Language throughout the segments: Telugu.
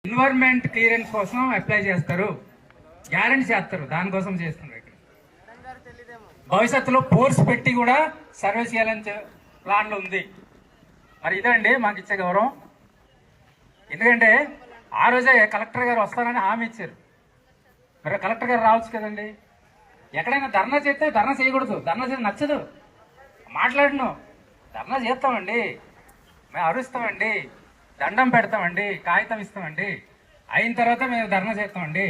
ఎన్విరాన్మెంట్ క్లియరెన్స్ కోసం అప్లై చేస్తారు, గ్యారెంటీ చేస్తారు, దానికోసం చేస్తున్నారు. ఇక్కడ భవిష్యత్తులో ఫోర్స్ పెట్టి కూడా సర్వే చేయాలని ప్లాన్లో ఉంది. మరి ఇదండి మాకు ఇచ్చే గౌరవం. ఎందుకంటే ఆ రోజే కలెక్టర్ గారు వస్తారని హామీ ఇచ్చారు. మరి కలెక్టర్ గారు రావచ్చు కదండి. ఎక్కడైనా ధర్నా చేస్తే ధర్నా చేయకూడదు, ధర్నా చేసి నచ్చదు మాట్లాడను. ధర్నా చేస్తామండి, మేము అరుస్తామండి, దండం పెడతామండి, కాగితం ఇస్తామండి, అయిన తర్వాత మేము ధర్నా చేస్తామండి.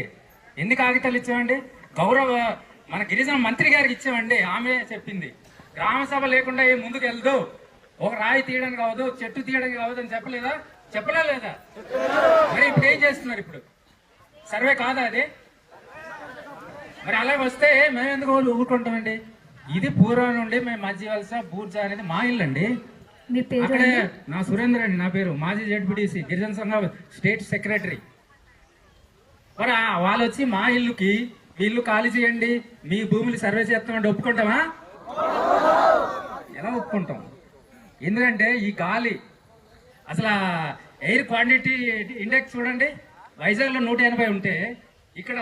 ఎన్ని కాగితాలు ఇచ్చామండి? గౌరవ మన గిరిజన మంత్రి గారికి ఇచ్చామండి. ఆమె చెప్పింది గ్రామ సభ లేకుండా ఏ ముందుకు వెళ్దు, ఒక రాయి తీయడానికి కావద్దు, చెట్టు తీయడానికి కావద్దు అని చెప్పలేదా? చెప్పలే లేదా? మరి ఇప్పుడు ఏం చేస్తున్నారు? ఇప్పుడు సర్వే కాదా అది? మరి అలాగే వస్తే మేము ఎందుకు ఊరుకుంటామండి? ఇది పూర్వం నుండి మేము మధ్య వలస బూర్జా అనేది మా ఇల్లు అండి. అక్కడే నా సురేంద్ర అండి నా పేరు, మాజీ జెడ్పీటీసీ గిరిజన సంఘ స్టేట్ సెక్రటరీ. మరి వాళ్ళు వచ్చి మా ఇల్లుకి ఇల్లు ఖాళీ చేయండి, మీ భూములు సర్వే చేస్తామంటే ఒప్పుకుంటామా? ఎలా ఒప్పుకుంటాం? ఎందుకంటే ఈ గాలి అసలు ఎయిర్ క్వాంటిటీ ఇండెక్స్ చూడండి, వైజాగ్లో 180 ఉంటే ఇక్కడ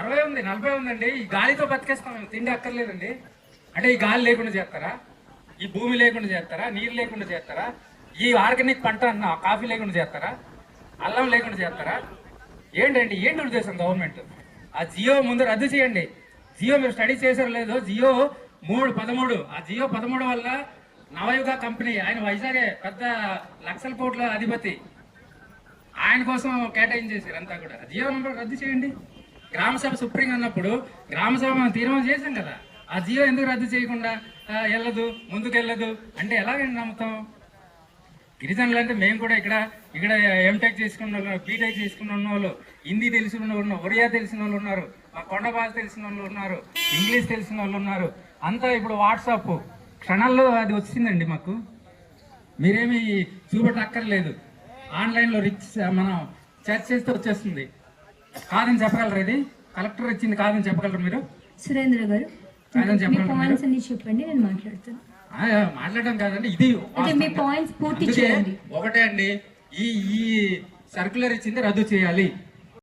60 ఉంది, 40 ఉందండి. ఈ గాలితో బతికేస్తాం మేము, తిండి అక్కర్లేదండి. అంటే ఈ గాలి లేకుండా చేస్తారా? ఈ భూమి లేకుండా చేస్తారా? నీరు లేకుండా చేస్తారా? ఈ ఆర్గానిక్ పంట అన్న కాఫీ లేకుండా చేస్తారా? అల్లం లేకుండా చేస్తారా? ఏంటండి ఏంటి ఉద్దేశం గవర్నమెంట్? ఆ జియో ముందు రద్దు చేయండి. జియో మీరు స్టడీ చేసారో లేదో, జియో 13 ఆ జియో 13 వల్ల నవయుగ కంపెనీ, ఆయన వైజాగే పెద్ద లక్షల కోట్ల అధిపతి, ఆయన కోసం కేటాయించేసారు అంతా కూడా. జియో నెంబర్ రద్దు చేయండి. గ్రామసభ సుప్రీం అన్నప్పుడు గ్రామసభ మనం తీర్మానం చేసాం కదా, ఆ జియో ఎందుకు రద్దు చేయకుండా వెళ్ళదు, ముందుకు వెళ్ళదు అంటే ఎలాగండి నమ్ముతాం? గిరిజనులు అంటే మేము కూడా ఇక్కడ ఎంటెక్ చేసుకున్న వాళ్ళు, బీటెక్ చేసుకున్న వాళ్ళు, హిందీ తెలిసిన వాళ్ళు ఉన్నారు, ఒరియా తెలిసిన వాళ్ళు ఉన్నారు, మా కొండ భాష తెలిసిన వాళ్ళు ఉన్నారు, ఇంగ్లీష్ తెలిసిన వాళ్ళు ఉన్నారు. అంతా ఇప్పుడు వాట్సాప్ క్షణాల్లో అది వచ్చిందండి మాకు. మీరేమి చూపెట్టక్కర్లేదు, ఆన్లైన్లో మనం సెర్చ్ చేస్తే వచ్చేస్తుంది. కాదని చెప్పగలరు? ఇది కలెక్టర్ ఇచ్చింది కాదని చెప్పగలరు మీరు? సురేంద్ర గారు కాదని చెప్పగలరు? చెప్పండి, నేను మాట్లాడతాను. మాట్లాడడం కాదండి, ఇది మీ పాయింట్స్ పూర్తి చేయండి. ఒకటే అండి, ఈ సర్క్యులర్ ఇచ్చింది రద్దు చేయాలి.